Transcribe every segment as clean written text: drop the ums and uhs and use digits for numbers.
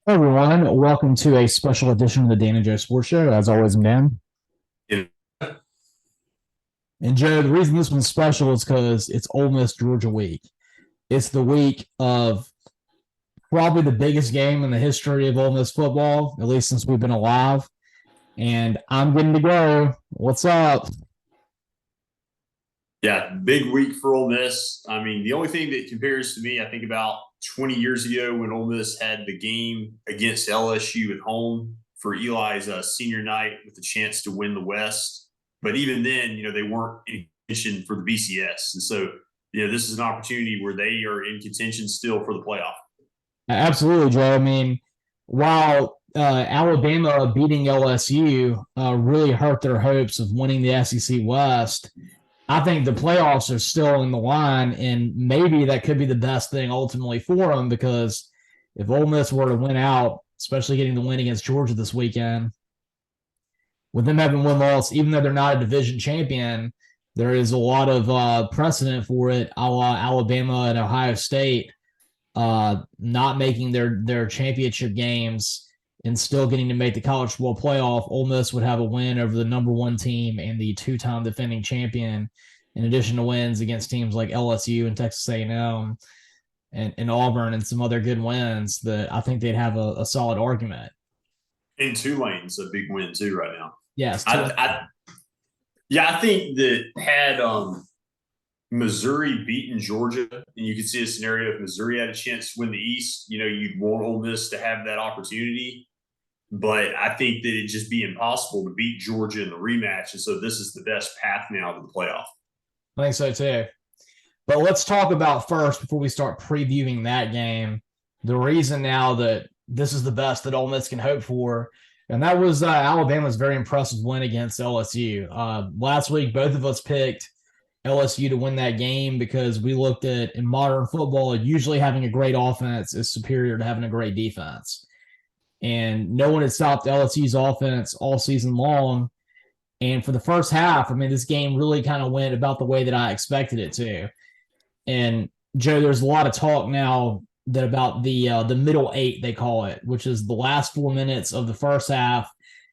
Hey everyone, welcome to a special edition of the Dan and Joe Sports Show. As always, I'm Dan. Yeah, And Joe, the reason this one's special is because it's Ole Miss Georgia week. It's the week of probably the biggest game in the history of Ole Miss football, at least since we've been alive. And I'm getting to go. What's up? big week for Ole Miss. I mean, the only thing that compares to me, I think about 20 years ago when Ole Miss had the game against LSU at home for Eli's senior night with the chance to win the West. But even then, they weren't in contention for the BCS. And so, this is an opportunity where they are in contention still for the playoff. Absolutely, Joe. I mean, while Alabama beating LSU really hurt their hopes of winning the SEC West, I think the playoffs are still in the line, and maybe that could be the best thing ultimately for them because if Ole Miss were to win out, especially getting the win against Georgia this weekend, with them having one loss, even though they're not a division champion, there is a lot of precedent for it, a la Alabama and Ohio State not making their championship games and still getting to make the college football playoff. Ole Miss would have a win over the number one team and the two-time defending champion, in addition to wins against teams like LSU and Texas A&M and Auburn and some other good wins. That I think they'd have a solid argument. And Tulane's a big win too right now. Yes. I think that had Missouri beaten Georgia, and you could see a scenario if Missouri had a chance to win the East, you'd want Ole Miss to have that opportunity. But I think that it'd just be impossible to beat Georgia in the rematch. And so this is the best path now to the playoff. I think so too. But let's talk about first, before we start previewing that game, the reason now that this is the best that Ole Miss can hope for. And that was Alabama's very impressive win against LSU. Last week, both of us picked LSU to win that game because we looked at, in modern football, usually having a great offense is superior to having a great defense. And no one had stopped LSU's offense all season long. And for the first half, I mean, this game really kind of went about the way that I expected it to. And Joe, there's a lot of talk now that about the middle eight, they call it, which is the last 4 minutes of the first half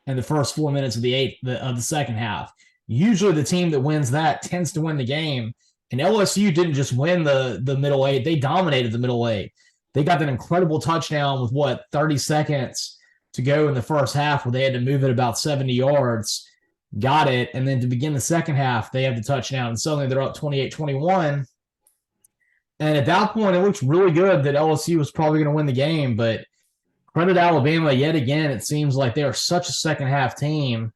and the first 4 minutes of the second half. Usually the team that wins that tends to win the game. And LSU didn't just win the middle eight, they dominated the middle eight. They got that incredible touchdown with 30 seconds to go in the first half where they had to move it about 70 yards, got it. And then to begin the second half, they have the touchdown. And suddenly they're up 28-21. And at that point, it looks really good that LSU was probably going to win the game. But credit Alabama yet again. It seems like they are such a second half team.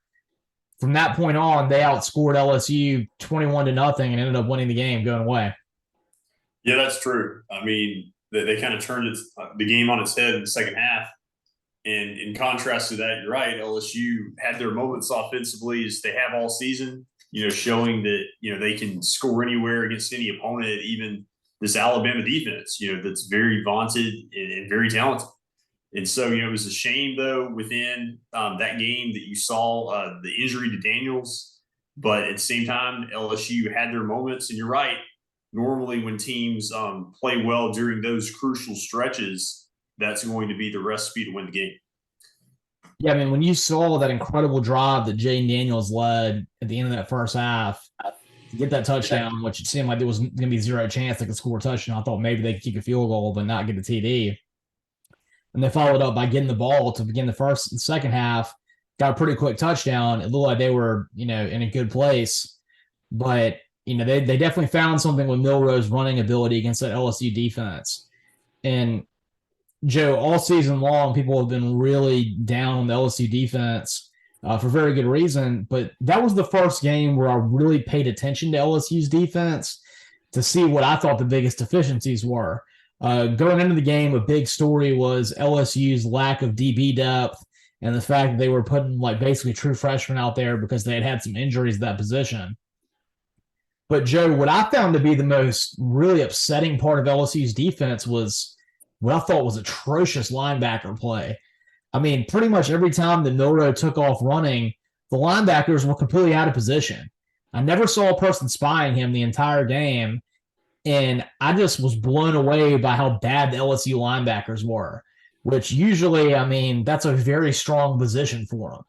From that point on, they outscored LSU 21-0 and ended up winning the game going away. Yeah, that's true. I mean, they kind of turned the game on its head in the second half. And in contrast to that, you're right. LSU had their moments offensively as they have all season, showing that, they can score anywhere against any opponent, even this Alabama defense, that's very vaunted and very talented. And so, it was a shame, though, within that game that you saw the injury to Daniels. But at the same time, LSU had their moments. And you're right. Normally, when teams play well during those crucial stretches, that's going to be the recipe to win the game. Yeah, I mean, when you saw that incredible drive that Jayden Daniels led at the end of that first half to get that touchdown, which it seemed like there was going to be zero chance they could score a touchdown, I thought maybe they could kick a field goal but not get a TD. And they followed up by getting the ball to begin the first and second half, got a pretty quick touchdown. It looked like they were, in a good place. But, they definitely found something with Milroe's running ability against that LSU defense. And Joe, all season long, people have been really down on the LSU defense for very good reason. But that was the first game where I really paid attention to LSU's defense to see what I thought the biggest deficiencies were. Going into the game, a big story was LSU's lack of DB depth and the fact that they were putting basically true freshmen out there because they had some injuries at that position. But Joe, what I found to be the most really upsetting part of LSU's defense was what I thought was atrocious linebacker play. I mean, pretty much every time that Milroe took off running, the linebackers were completely out of position. I never saw a person spying him the entire game. And I just was blown away by how bad the LSU linebackers were. which usually, I mean, that's a very strong position for him.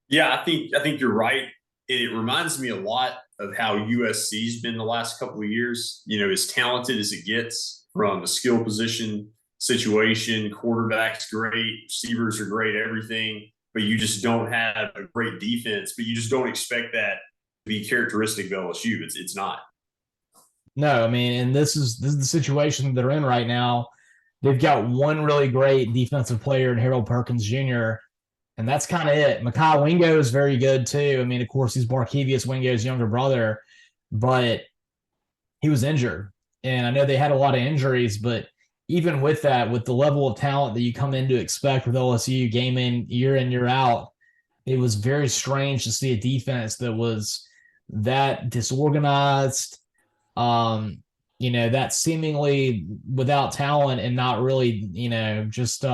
Yeah, I think you're right. It reminds me a lot of how USC's been the last couple of years. As talented as it gets from a skill position situation, quarterback's great, receivers are great, everything, but you just don't have a great defense. But you just don't expect that to be characteristic of LSU. It's not. No, I mean, and this is the situation they're in right now. They've got one really great defensive player in Harold Perkins Jr., and that's kind of it. Mekhi Wingo is very good too. I mean, of course, he's Barkevius Wingo's younger brother, but he was injured. And I know they had a lot of injuries, but even with that, with the level of talent that you come in to expect with LSU game in, year out, it was very strange to see a defense that was that disorganized, that seemingly without talent and not really, just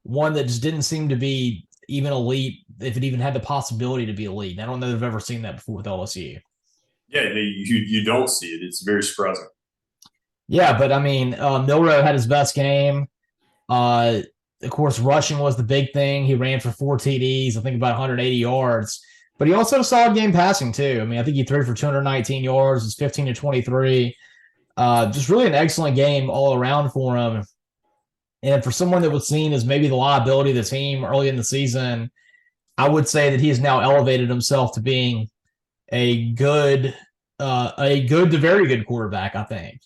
one that just didn't seem to be even elite, if it even had the possibility to be elite. I don't know if I've ever seen that before with LSU. Yeah, you don't see it. It's very surprising. Yeah, but I mean, Milroe had his best game. Of course, rushing was the big thing. He ran for 4 TDs, I think about 180 yards. But he also had a solid game passing, too. I mean, I think he threw for 219 yards. It's 15 to 23. Just really an excellent game all around for him. And for someone that was seen as maybe the liability of the team early in the season, I would say that he has now elevated himself to being a good to very good quarterback, I think.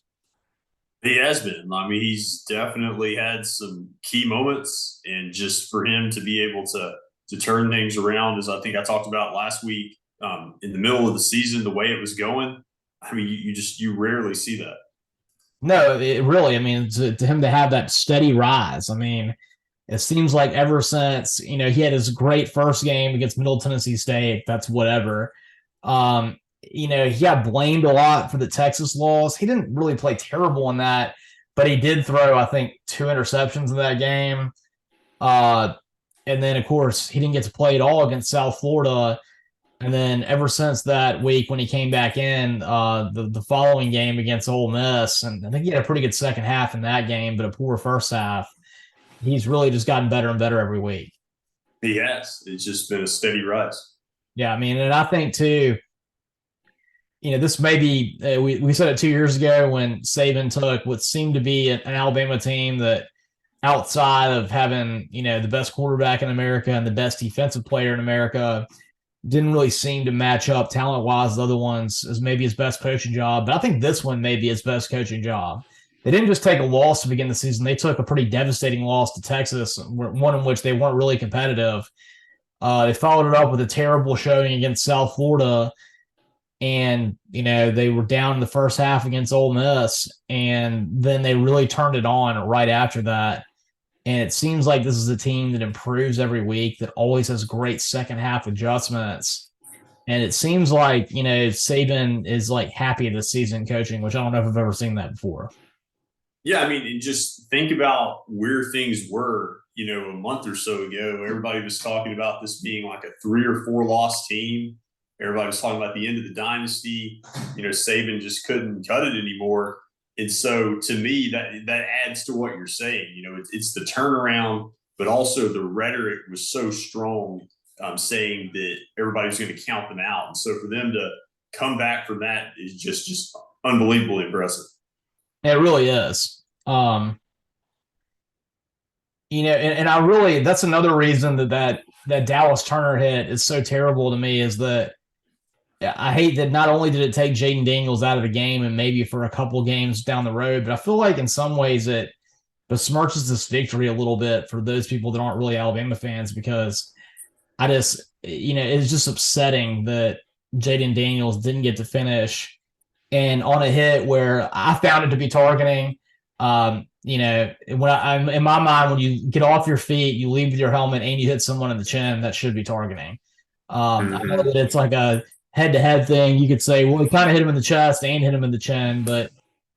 He has been. I mean, he's definitely had some key moments, and just for him to be able to turn things around, as I think I talked about last week, in the middle of the season, the way it was going. I mean, you rarely see that. No, it really. I mean, to him to have that steady rise. I mean, it seems like ever since he had his great first game against Middle Tennessee State. That's whatever. He got blamed a lot for the Texas loss. He didn't really play terrible in that, but he did throw, I think, 2 interceptions in that game. And then, of course, he didn't get to play at all against South Florida. And then ever since that week when he came back in, the following game against Ole Miss, and I think he had a pretty good second half in that game, but a poor first half. He's really just gotten better and better every week. He has. It's just been a steady rise. Yeah, I mean, and I think too, this may be, we said it 2 years ago when Saban took what seemed to be an Alabama team that outside of having, the best quarterback in America and the best defensive player in America, didn't really seem to match up talent-wise with other ones as maybe his best coaching job. But I think this one may be his best coaching job. They didn't just take a loss to begin the season. They took a pretty devastating loss to Texas, one in which they weren't really competitive. They followed it up with a terrible showing against South Florida. And, they were down in the first half against Ole Miss. And then they really turned it on right after that. And it seems like this is a team that improves every week, that always has great second half adjustments. And it seems like, Saban is like happy this season coaching, which I don't know if I've ever seen that before. Yeah, I mean, and just think about where things were, a month or so ago. Everybody was talking about this being like a 3 or 4 loss team. Everybody was talking about the end of the dynasty. Saban just couldn't cut it anymore. And so to me, that adds to what you're saying. It's the turnaround, but also the rhetoric was so strong, saying that everybody's going to count them out. And so for them to come back from that is just unbelievably impressive. It really is. And I really, that's another reason that Dallas Turner hit is so terrible to me, is that I hate that not only did it take Jayden Daniels out of the game and maybe for a couple games down the road, but I feel like in some ways it besmirches this victory a little bit for those people that aren't really Alabama fans, because I just, it's just upsetting that Jayden Daniels didn't get to finish and on a hit where I found it to be targeting. When I'm in my mind, when you get off your feet, you leave with your helmet and you hit someone in the chin, that should be targeting. I know that it's like a head-to-head thing. You could say, well, he kind of hit him in the chest and hit him in the chin. But,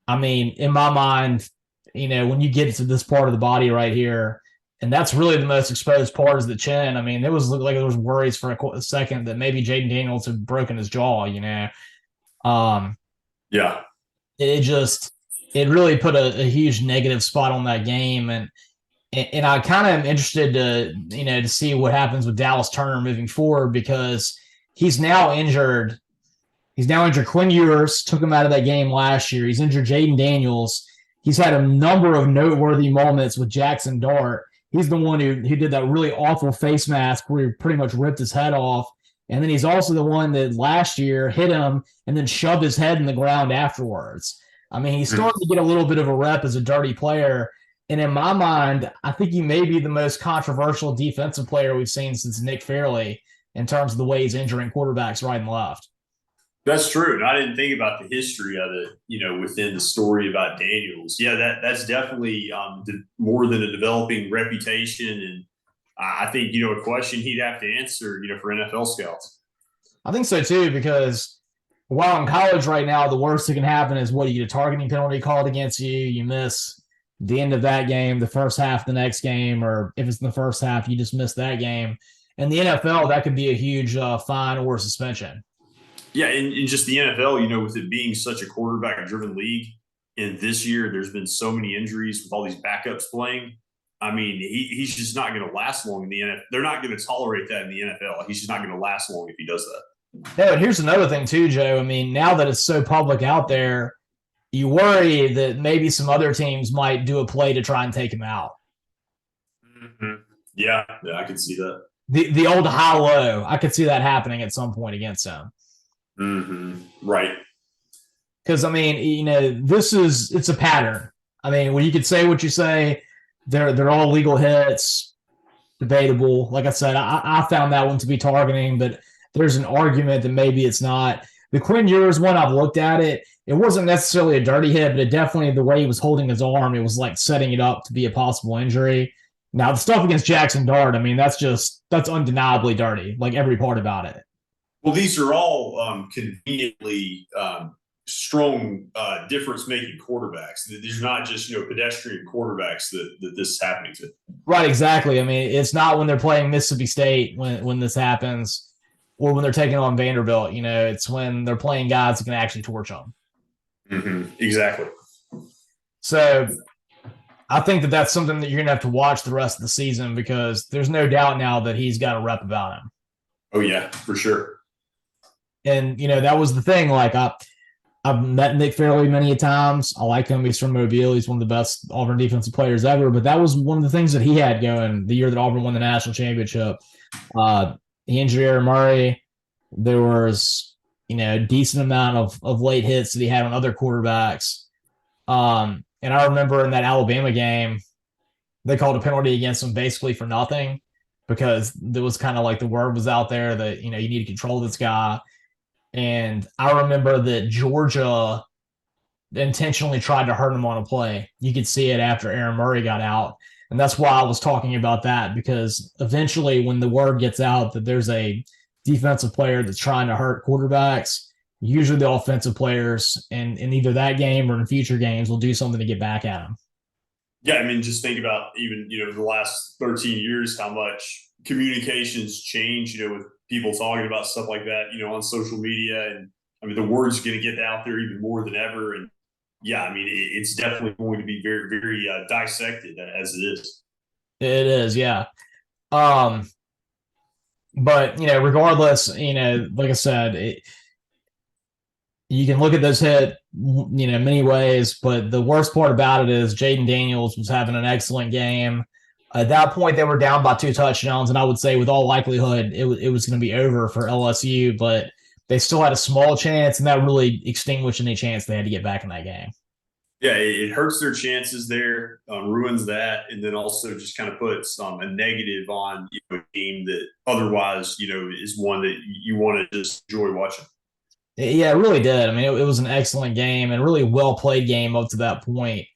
I mean, in my mind, when you get to this part of the body right here, and that's really the most exposed part is the chin. I mean, it looked like there was worries for a second that maybe Jayden Daniels had broken his jaw, Yeah. It it really put a huge negative spot on that game. And I kind of am interested to see what happens with Dallas Turner moving forward, because he's now injured. He's now injured. Quinn Ewers took him out of that game last year. He's injured Jayden Daniels. He's had a number of noteworthy moments with Jaxson Dart. He's the one who did that really awful face mask where he pretty much ripped his head off. And then he's also the one that last year hit him and then shoved his head in the ground afterwards. I mean, he's starting to get a little bit of a rep as a dirty player. And in my mind, I think he may be the most controversial defensive player we've seen since Nick Fairley in terms of the way he's injuring quarterbacks right and left. That's true. And I didn't think about the history of it, within the story about Daniels. Yeah, that's definitely more than a developing reputation. And I think, a question he'd have to answer, for NFL scouts. I think so too, because while in college right now, the worst that can happen is you get a targeting penalty called against you, you miss the end of that game, the first half of the next game, or if it's in the first half, you just miss that game. In the NFL, that could be a huge fine or suspension. Yeah, and just the NFL, with it being such a quarterback-driven league, and this year there's been so many injuries with all these backups playing. I mean, he's just not going to last long in the NFL. They're not going to tolerate that in the NFL. He's just not going to last long if he does that. Yeah, and here's another thing too, Joe. I mean, now that it's so public out there, you worry that maybe some other teams might do a play to try and take him out. Mm-hmm. Yeah, I could see that. The old high-low, I could see that happening at some point against him. Mm-hmm. Right. Because, I mean, it's a pattern. I mean, when you could say what you say, they're all legal hits, debatable. Like I said, I found that one to be targeting, but there's an argument that maybe it's not. The Quinn Ewers one, I've looked at it. It wasn't necessarily a dirty hit, but it definitely, the way he was holding his arm, it was like setting it up to be a possible injury. Now, the stuff against Jaxson Dart, I mean, that's undeniably dirty, like every part about it. Well, these are all conveniently strong difference-making quarterbacks. These are not just pedestrian quarterbacks that this is happening to. Right, exactly. I mean, it's not when they're playing Mississippi State when this happens, or when they're taking on Vanderbilt. It's when they're playing guys that can actually torch them. Mm-hmm. Exactly. So I think that's something that you're going to have to watch the rest of the season, because there's no doubt now that he's got a rep about him. Oh, yeah, for sure. And, that was the thing. Like, I've met Nick Fairley many a times. I like him. He's from Mobile. He's one of the best Auburn defensive players ever. But that was one of the things that he had going the year that Auburn won the national championship. He injured Aaron Murray. There was, a decent amount of late hits that he had on other quarterbacks. And I remember in that Alabama game, they called a penalty against him basically for nothing, because there was kind of like the word was out there that, you need to control this guy. And I remember that Georgia intentionally tried to hurt him on a play. You could see it after Aaron Murray got out. And that's why I was talking about that, because eventually when the word gets out that there's a defensive player that's trying to hurt quarterbacks, usually the offensive players in either that game or in future games will do something to get back at him. Yeah, I mean, just think about even, the last 13 years, how much communications change, with people talking about stuff like that, on social media. And I mean, the word's going to get out there even more than ever. And yeah, I mean, it's definitely going to be very, very dissected as it is. It is, yeah. But, regardless, like I said, you can look at those hit, many ways, but the worst part about it is Jayden Daniels was having an excellent game. At that point, they were down by 2 touchdowns, and I would say with all likelihood it was going to be over for LSU, but they still had a small chance, and that really extinguished any chance they had to get back in that game. Yeah, it hurts their chances there, ruins that, and then also just kind of puts a negative on a team that otherwise, is one that you want to just enjoy watching. Yeah, it really did. I mean, it was an excellent game and really well-played game up to that point.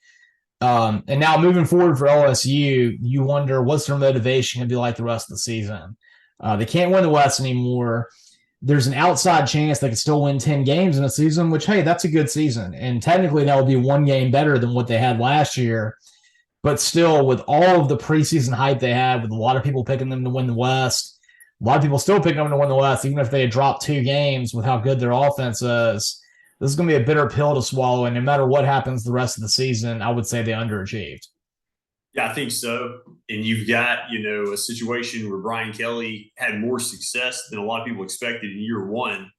And now moving forward for LSU, you wonder what's their motivation going to be like the rest of the season. They can't win the West anymore. There's an outside chance they could still win 10 games in a season, which, hey, that's a good season. And technically that would be 1 game better than what they had last year. But still, with all of the preseason hype they had, with a lot of people picking them to win the West, a lot of people still picking them to win the West, even if they had dropped 2 games with how good their offense is. this is going to be a bitter pill to swallow. And no matter what happens the rest of the season, I would say they underachieved. Yeah, I think so. And you've got, a situation where Brian Kelly had more success than a lot of people expected in year one.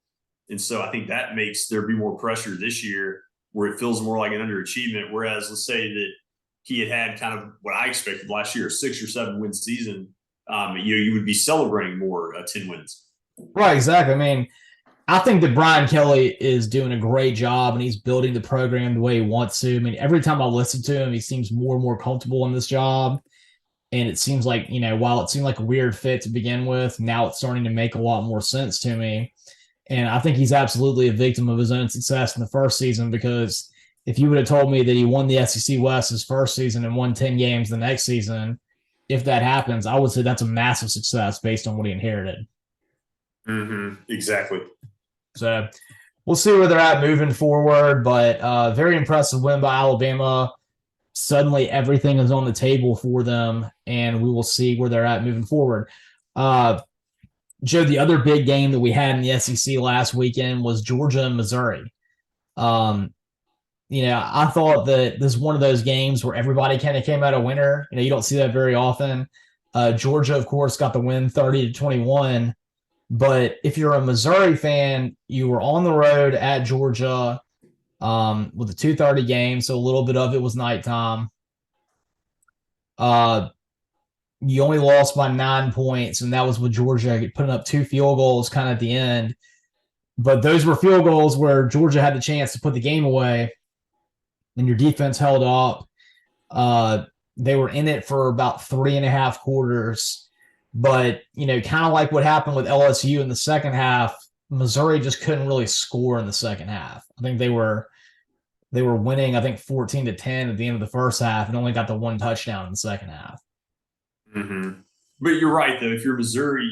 And so I think that makes there be more pressure this year where it feels more like an underachievement. Whereas let's say that he had kind of what I expected last year, a 6 or 7 win season, you would be celebrating more 10 wins. Right, exactly. I mean, I think that Brian Kelly is doing a great job and he's building the program the way he wants to. I mean, every time I listen to him, he seems more and more comfortable in this job. And it seems like, while it seemed like a weird fit to begin with, now it's starting to make a lot more sense to me. And I think he's absolutely a victim of his own success in the first season, because if you would have told me that he won the SEC West his first season and won 10 games the next season, if that happens, I would say that's a massive success based on what he inherited. Exactly. So we'll see where they're at moving forward, but very impressive win by Alabama. Suddenly everything is on the table for them, and we will see where they're at moving forward. Joe, the other big game that we had in the SEC last weekend was Georgia and Missouri. I thought that this is one of those games where everybody kind of came out a winner. You don't see that very often. Georgia, of course, got the win 30-21. But if you're a Missouri fan, you were on the road at Georgia with a 2:30 game, so a little bit of it was nighttime. You only lost by 9 points, and that was with Georgia putting up 2 field goals kind of at the end. But those were field goals where Georgia had the chance to put the game away, and your defense held up. They were in it for about 3.5 quarters. But, kind of like what happened with LSU in the second half, Missouri just couldn't really score in the second half. I think they were winning, 14-10 at the end of the first half and only got the 1 touchdown in the second half. But you're right, though. If you're Missouri,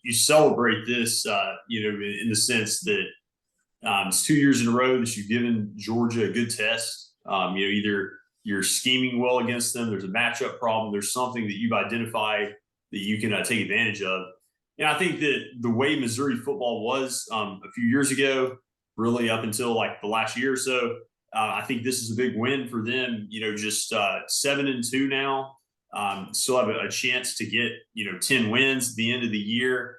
you celebrate this, in the sense that it's 2 years in a row that you've given Georgia a good test. Either you're scheming well against them, there's a matchup problem, there's something that you've identified that you can take advantage of. And I think that the way Missouri football was a few years ago, really up until like the last year or so, I think this is a big win for them. Just 7-2 now. Still have a chance to get 10 wins at the end of the year.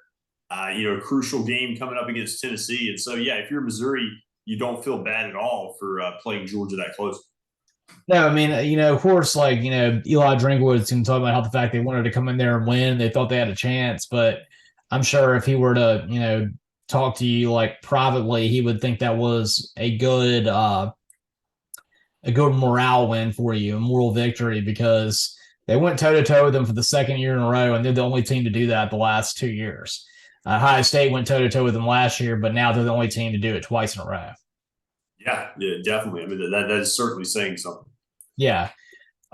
A crucial game coming up against Tennessee. And so, yeah, if you're Missouri, you don't feel bad at all for playing Georgia that close. No, I mean, of course, Eli Drinkwood's going to talk about how the fact they wanted to come in there and win, they thought they had a chance. But I'm sure if he were to, talk to you privately, he would think that was a good morale win for you, a moral victory, because they went toe-to-toe with them for the second year in a row, and they're the only team to do that the last 2 years. Ohio State went toe-to-toe with them last year, but now they're the only team to do it twice in a row. Yeah, definitely. I mean, that is certainly saying something. Yeah.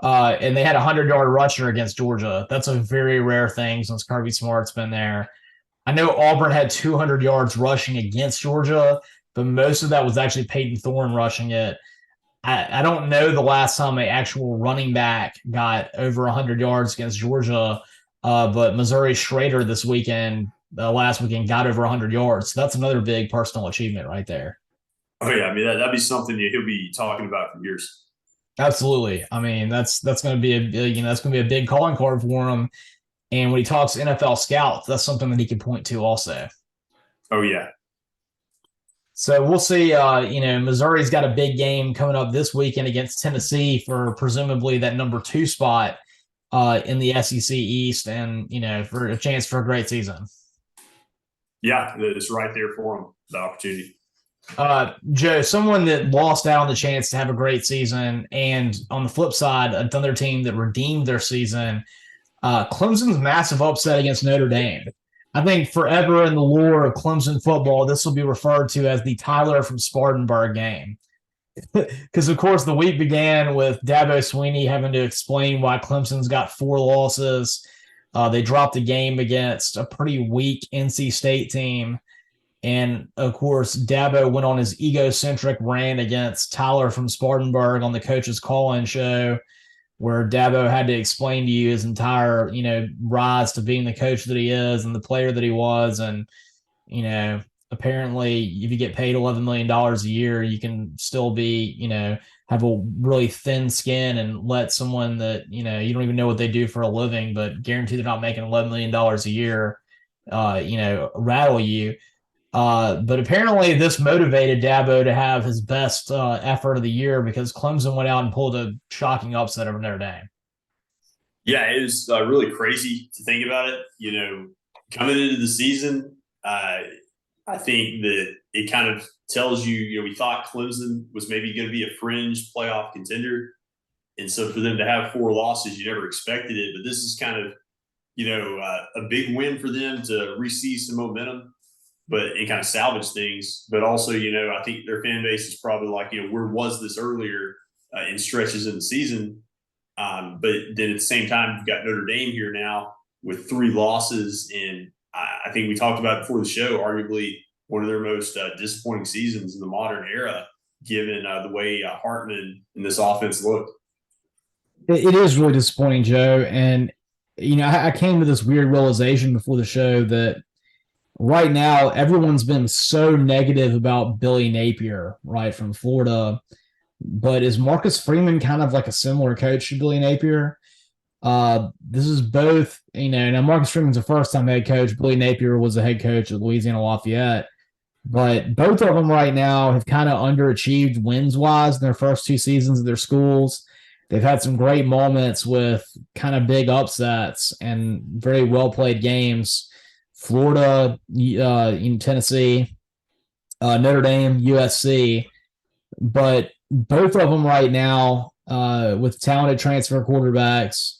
And they had a 100-yard rusher against Georgia. That's a very rare thing since Kirby Smart's been there. I know Auburn had 200 yards rushing against Georgia, but most of that was actually Peyton Thorne rushing it. I don't know the last time an actual running back got over 100 yards against Georgia, but Missouri Schrader last weekend got over 100 yards. So that's another big personal achievement right there. Oh yeah, I mean that'd be something he'll be talking about for years. Absolutely. I mean that's going to be a big calling card for him. And when he talks NFL scouts, that's something that he can point to also. Oh yeah. So we'll see. Missouri's got a big game coming up this weekend against Tennessee for presumably that number 2 spot in the SEC East, and for a chance for a great season. Yeah, it's right there for them, the opportunity. Joe, someone that lost out on the chance to have a great season, and on the flip side, another team that redeemed their season, Clemson's massive upset against Notre Dame. I think forever in the lore of Clemson football, this will be referred to as the Tyler from Spartanburg game. Because, of course, the week began with Dabo Swinney having to explain why Clemson's got 4 losses. They dropped a game against a pretty weak NC State team. And, of course, Dabo went on his egocentric rant against Tyler from Spartanburg on the Coach's Call-In show, where Dabo had to explain to you his entire, rise to being the coach that he is and the player that he was. And, apparently if you get paid $11 million a year, you can still be, have a really thin skin and let someone that, you don't even know what they do for a living, but guarantee they're not making $11 million a year, rattle you. But apparently this motivated Dabo to have his best effort of the year because Clemson went out and pulled a shocking upset over Notre Dame. Yeah, it was really crazy to think about it. Coming into the season, I think that it kind of tells you, we thought Clemson was maybe going to be a fringe playoff contender. And so for them to have 4 losses, you never expected it. But this is kind of, a big win for them to re-seize some momentum, and kind of salvage things. But also, I think their fan base is probably like, where was this earlier in stretches in the season? But then at the same time, you've got Notre Dame here now with 3 losses. And I think we talked about before the show, arguably one of their most disappointing seasons in the modern era, given the way Hartman and this offense looked. It is really disappointing, Joe. And, I came to this weird realization before the show that right now everyone's been so negative about Billy Napier, right, from Florida. But is Marcus Freeman kind of like a similar coach to Billy Napier? This is both, now Marcus Freeman's a first-time head coach. Billy Napier was a head coach at Louisiana Lafayette. But both of them right now have kind of underachieved wins-wise in their first 2 seasons of their schools. They've had some great moments with kind of big upsets and very well-played games. Florida, in Tennessee, Notre Dame, USC. But both of them right now, with talented transfer quarterbacks,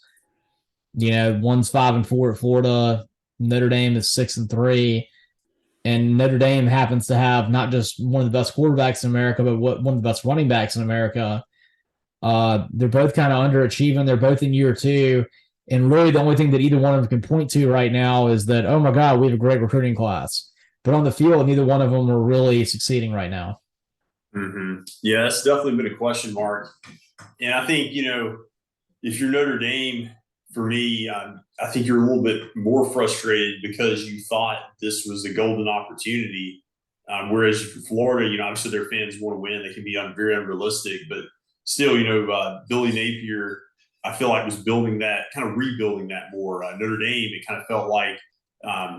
one's 5-4 at Florida, Notre Dame is 6-3, and Notre Dame happens to have not just one of the best quarterbacks in America, but one of the best running backs in America. They're both kind of underachieving. They're both in year 2. And really the only thing that either one of them can point to right now is that, oh my God, we have a great recruiting class. But on the field, neither one of them are really succeeding right now. Mm-hmm. Yeah, that's definitely been a question mark. And I think, if you're Notre Dame, for me, I think you're a little bit more frustrated because you thought this was a golden opportunity. Whereas for Florida, obviously their fans want to win. They can be very unrealistic, but still, Billy Napier, I feel like was building that, kind of rebuilding that more. Notre Dame, it kind of felt like,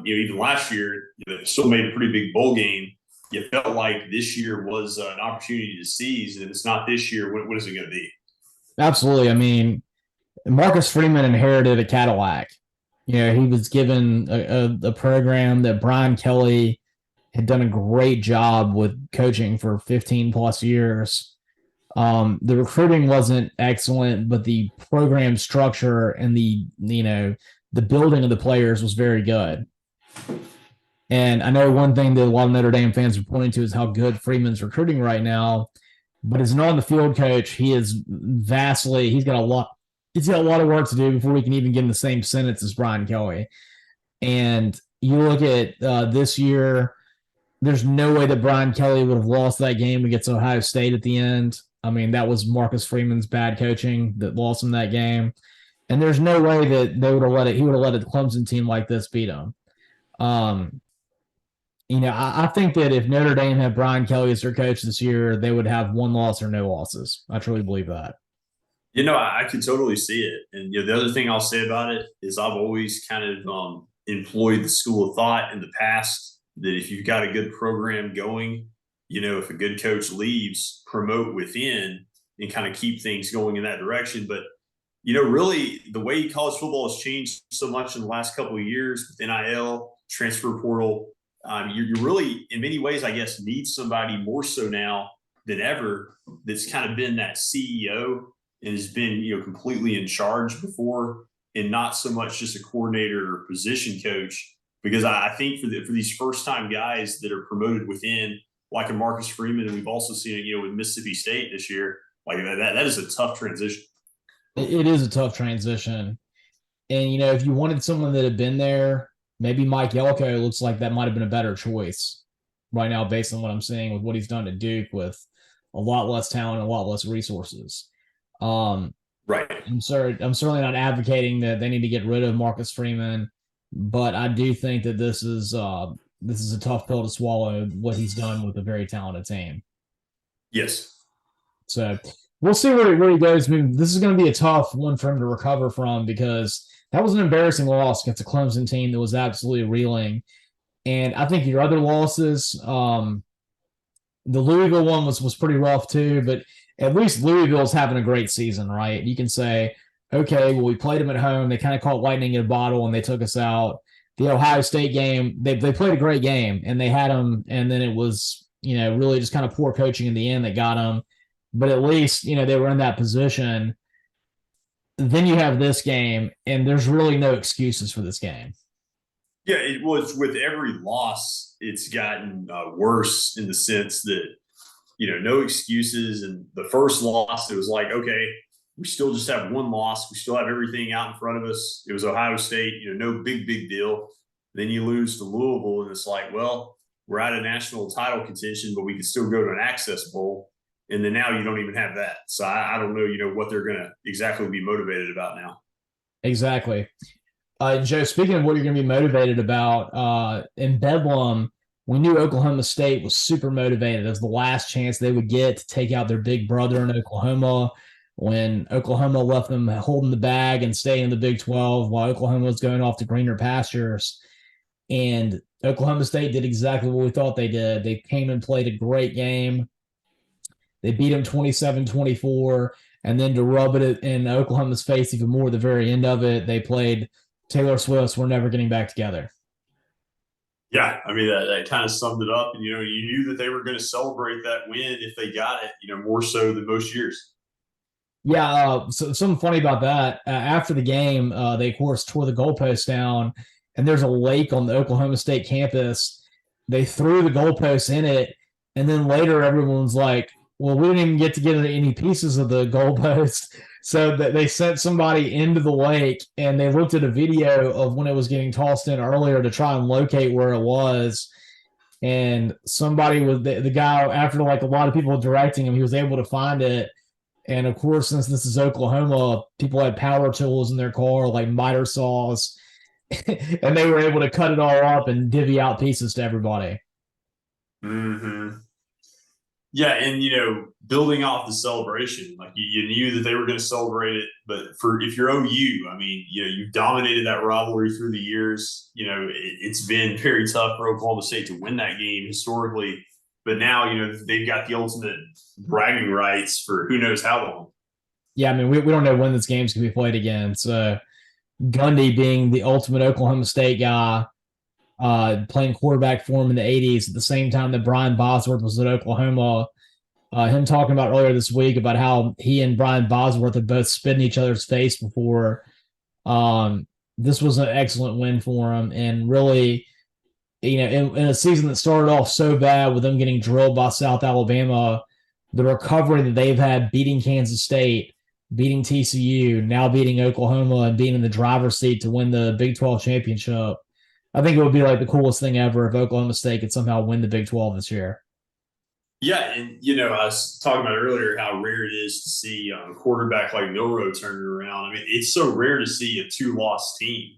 even last year, they still made a pretty big bowl game. You felt like this year was an opportunity to seize, and if it's not this year, what is it going to be? Absolutely. I mean, Marcus Freeman inherited a Cadillac. He was given a program that Brian Kelly had done a great job with coaching for 15 plus years. The recruiting wasn't excellent, but the program structure and the building of the players was very good. And I know one thing that a lot of Notre Dame fans are pointing to is how good Freeman's recruiting right now. But as an on-the-field coach, he's got a lot of work to do before we can even get in the same sentence as Brian Kelly. And you look at this year, there's no way that Brian Kelly would have lost that game against Ohio State at the end. I mean, that was Marcus Freeman's bad coaching that lost him that game. And there's no way that he would have let a Clemson team like this beat him. I think that if Notre Dame had Brian Kelly as their coach this year, they would have 1 loss or no losses. I truly believe that. I could totally see it. And the other thing I'll say about it is I've always kind of employed the school of thought in the past that if you've got a good program going, if a good coach leaves, promote within and kind of keep things going in that direction. But, really the way college football has changed so much in the last couple of years with NIL, transfer portal, you really, in many ways, I guess, need somebody more so now than ever that's kind of been that CEO and has been, completely in charge before and not so much just a coordinator or position coach. Because I think for these first-time guys that are promoted within, like a Marcus Freeman, and we've also seen it, with Mississippi State this year, like that is a tough transition. It is a tough transition. And, if you wanted someone that had been there, maybe Mike Elko looks like that might have been a better choice right now based on what I'm seeing with what he's done at Duke with a lot less talent, a lot less resources. Right. I'm certainly not advocating that they need to get rid of Marcus Freeman, but I do think that this is this is a tough pill to swallow, what he's done with a very talented team. Yes. So we'll see where he goes. I mean, this is going to be a tough one for him to recover from because that was an embarrassing loss against a Clemson team that was absolutely reeling. And I think your other losses, the Louisville one was pretty rough too, but at least Louisville's having a great season, right? You can say, okay, well, we played them at home. They kind of caught lightning in a bottle and they took us out. The Ohio State game, they played a great game and they had them, and then it was, really just kind of poor coaching in the end that got them. But at least, they were in that position. Then you have this game, and there's really no excuses for this game. Yeah, it was with every loss, it's gotten worse in the sense that, no excuses. And the first loss, it was like, okay, we still just have one loss. We still have everything out in front of us. It was Ohio State, no big deal. Then you lose to Louisville, and it's like, well, we're out of national title contention, but we can still go to an Access Bowl. And then now you don't even have that. So I don't know, what they're going to exactly be motivated about now. Exactly. Joe, speaking of what you're going to be motivated about, in Bedlam, we knew Oklahoma State was super motivated. It was the last chance they would get to take out their big brother in Oklahoma when Oklahoma left them holding the bag and staying in the Big 12 while Oklahoma was going off to greener pastures. And Oklahoma State did exactly what we thought they did. They came and played a great game. They beat them 27-24. And then to rub it in Oklahoma's face even more at the very end of it, they played Taylor Swift's "We're Never Getting Back Together." Yeah, I mean, that kind of summed it up. And, you knew that they were going to celebrate that win if they got it, more so than most years. Yeah, so something funny about that. After the game, they, of course, tore the goalpost down, and there's a lake on the Oklahoma State campus. They threw the goalposts in it, and then later everyone's like, well, we didn't even get to get any pieces of the goalpost. So that they sent somebody into the lake, and they looked at a video of when it was getting tossed in earlier to try and locate where it was. And somebody was the guy, after like a lot of people directing him, he was able to find it. And of course, since this is Oklahoma, people had power tools in their car, like miter saws, and they were able to cut it all up and divvy out pieces to everybody. Mm-hmm. Yeah, and building off the celebration, like you knew that they were going to celebrate it, but if you're OU, I mean, you've dominated that rivalry through the years. It's been very tough for Oklahoma State to win that game historically, but now they've got the ultimate bragging rights for who knows how long. Yeah, I mean, we don't know when this game's going to be played again. So Gundy being the ultimate Oklahoma State guy, playing quarterback for him in the 80s at the same time that Brian Bosworth was at Oklahoma. Him talking about earlier this week about how he and Brian Bosworth had both spit in each other's face before. This was an excellent win for him. And really, in a season that started off so bad with them getting drilled by South Alabama, the recovery that they've had beating Kansas State, beating TCU, now beating Oklahoma, and being in the driver's seat to win the Big 12 championship. I think it would be like the coolest thing ever if Oklahoma State could somehow win the Big 12 this year. Yeah, and I was talking about earlier how rare it is to see a quarterback like Milroe turn it around. I mean, it's so rare to see a 2-loss team,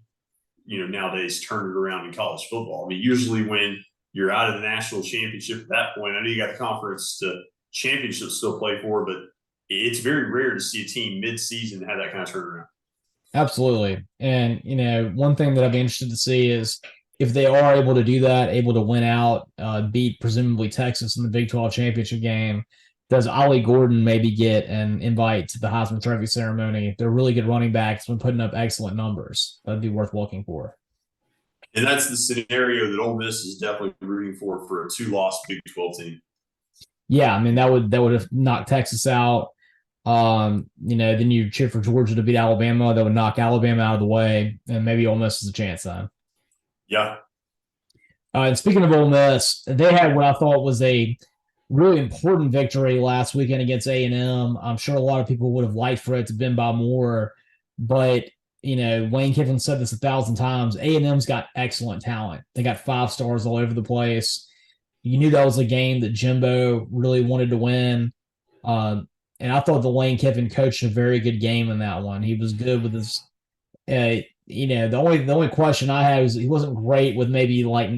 nowadays turn it around in college football. I mean, usually when you're out of the national championship at that point, I know you got the conference to championship still play for, but it's very rare to see a team mid-season have that kind of turnaround. Absolutely. And, one thing that I'd be interested to see is if they are able to do that, able to win out, beat presumably Texas in the Big 12 championship game, does Ollie Gordon maybe get an invite to the Heisman Trophy ceremony? They're really good running backs when putting up excellent numbers. That'd be worth looking for. And that's the scenario that Ole Miss is definitely rooting for a 2-loss Big 12 team. Yeah, I mean, that would have knocked Texas out. Then you cheer for Georgia to beat Alabama. That would knock Alabama out of the way, and maybe Ole Miss has a chance then. Yeah. And speaking of Ole Miss, they had what I thought was a really important victory last weekend against A&M. I'm sure a lot of people would have liked for it to have been by more, but Wayne Kiffin said this 1,000 times. A&M's got excellent talent. They got 5 stars all over the place. You knew that was a game that Jimbo really wanted to win. And I thought the Lane Kiffin coached a very good game in that one. He was good with his, the only question I had was he wasn't great with maybe like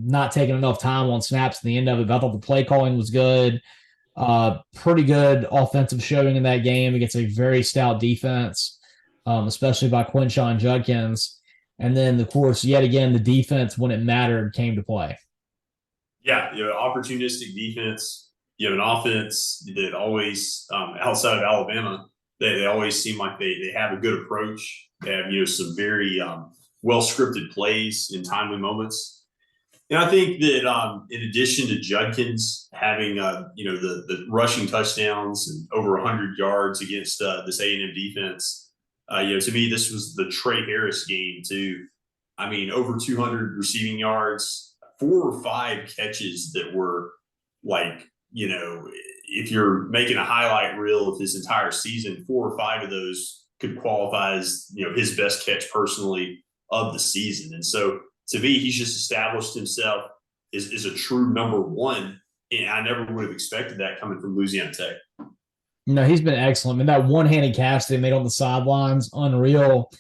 not taking enough time on snaps at the end of it. But I thought the play calling was good. Pretty good offensive showing in that game against a very stout defense, especially by Quinshon Judkins. And then, of course, yet again, the defense, when it mattered, came to play. Yeah, opportunistic defense. You have an offense that always, outside of Alabama, they always seem like they have a good approach. They have, some very well scripted plays in timely moments. And I think that in addition to Judkins having, the rushing touchdowns and over 100 yards against this A&M defense, to me, this was the Trey Harris game too. I mean, over 200 receiving yards, 4 or 5 catches that were like, if you're making a highlight reel of his entire season, 4 or 5 of those could qualify as, his best catch personally of the season. And so to me, he's just established himself as a true number one. And I never would have expected that coming from Louisiana Tech. He's been excellent. I mean, that one-handed catch they made on the sidelines, unreal.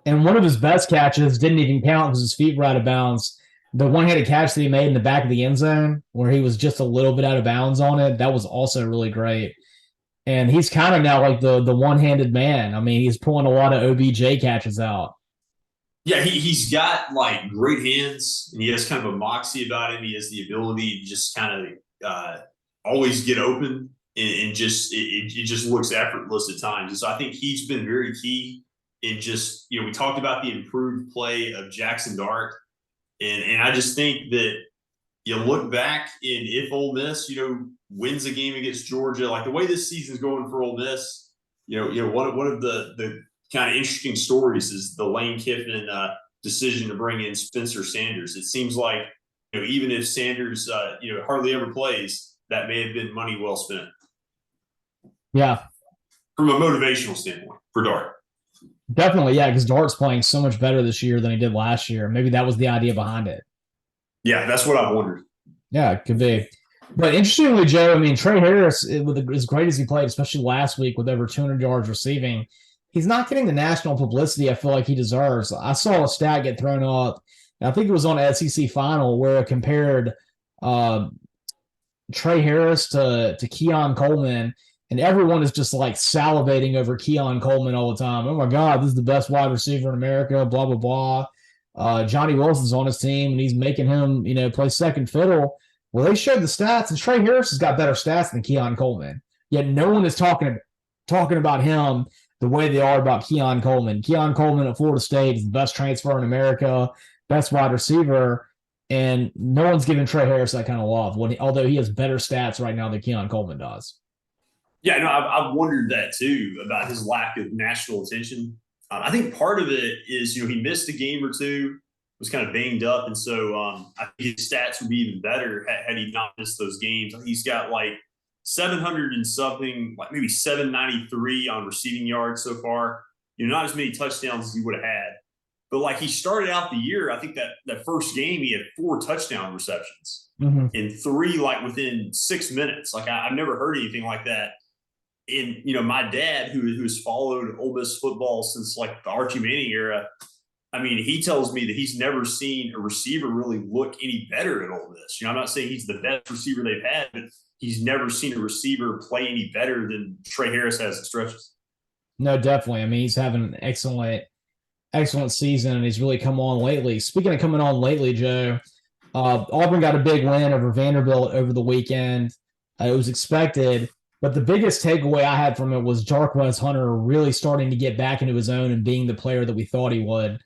And one of his best catches didn't even count because his feet were out of bounds. The one-handed catch that he made in the back of the end zone where he was just a little bit out of bounds on it, that was also really great. And he's kind of now like the one-handed man. I mean, he's pulling a lot of OBJ catches out. Yeah, he's got like great hands, and he has kind of a moxie about him. He has the ability to just kind of always get open, and just it just looks effortless at times. And so I think he's been very key in just we talked about the improved play of Jaxson Dart, and I just think that you look back and if Ole Miss wins a game against Georgia, like the way this season's going for Ole Miss, one of the kind of interesting stories is the Lane Kiffin decision to bring in Spencer Sanders. It seems like, even if Sanders, hardly ever plays, that may have been money well spent. Yeah. From a motivational standpoint for Dart. Definitely, yeah, because Dart's playing so much better this year than he did last year. Maybe that was the idea behind it. Yeah, that's what I've wondered. Yeah, it could be. But interestingly, Joe, I mean, Trey Harris, as great as he played, especially last week with over 200 yards receiving, he's not getting the national publicity I feel like he deserves. I saw a stat get thrown up, and I think it was on SEC Final, where it compared Trey Harris to Keon Coleman, and everyone is just like salivating over Keon Coleman all the time. Oh, my God, this is the best wide receiver in America, blah, blah, blah. Johnny Wilson's on his team, and he's making him, play second fiddle. Well, they showed the stats, and Trey Harris has got better stats than Keon Coleman. Yet no one is talking about him the way they are about Keon Coleman. Keon Coleman at Florida State is the best transfer in America, best wide receiver, and no one's giving Trey Harris that kind of love, although he has better stats right now than Keon Coleman does. Yeah, no, I've wondered that too, about his lack of national attention. I think part of it is, he missed a game or two, was kind of banged up, and so I think his stats would be even better had he not missed those games. He's got like 700 and something, like maybe 793 on receiving yards so far. Not as many touchdowns as he would have had. But like he started out the year, I think that first game he had 4 touchdown receptions and 3 like within 6 minutes. Like I've never heard anything like that. And my dad, who has followed Ole Miss football since like the Archie Manning era, I mean, he tells me that he's never seen a receiver really look any better at Ole Miss. I'm not saying he's the best receiver they've had, but he's never seen a receiver play any better than Trey Harris has at stretches. No, definitely. I mean, he's having an excellent season, and he's really come on lately. Speaking of coming on lately, Joe, Auburn got a big win over Vanderbilt over the weekend. It was expected, but the biggest takeaway I had from it was Jarquez Hunter really starting to get back into his own and being the player that we thought he would.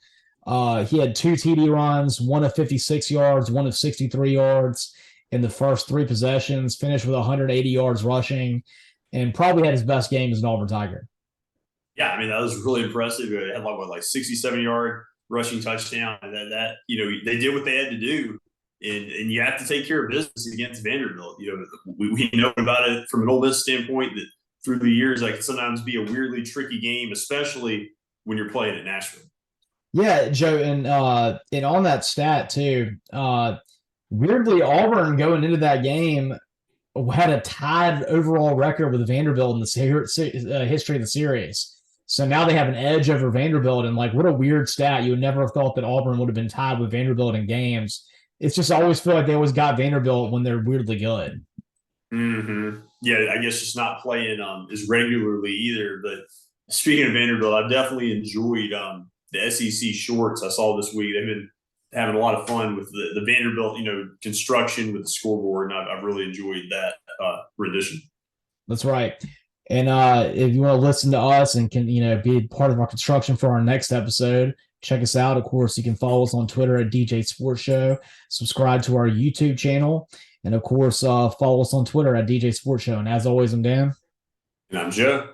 He had 2 TD runs, one of 56 yards, one of 63 yards in the first 3 possessions, finished with 180 yards rushing, and probably had his best game as an Auburn Tiger. Yeah, I mean, that was really impressive. It had like 67-yard rushing touchdown. And that they did what they had to do. And you have to take care of business against Vanderbilt. We know about it from an Ole Miss standpoint that through the years, that can sometimes be a weirdly tricky game, especially when you're playing at Nashville. Yeah, Joe, and on that stat too, weirdly, Auburn going into that game had a tied overall record with Vanderbilt in the history of the series. So now they have an edge over Vanderbilt, and like what a weird stat. You would never have thought that Auburn would have been tied with Vanderbilt in games. it's just I always feel like they always got Vanderbilt when they're weirdly good. Mm-hmm. Yeah, I guess just not playing as regularly either. But speaking of Vanderbilt, I've definitely enjoyed the SEC shorts I saw this week. They've been having a lot of fun with the Vanderbilt, construction with the scoreboard, and I've really enjoyed that rendition. That's right. And if you want to listen to us and can be part of our construction for our next episode, check us out. Of course, you can follow us on Twitter at DJ Sports Show. Subscribe to our YouTube channel, and of course, follow us on Twitter at DJ Sports Show. And as always, I'm Dan. And I'm Joe.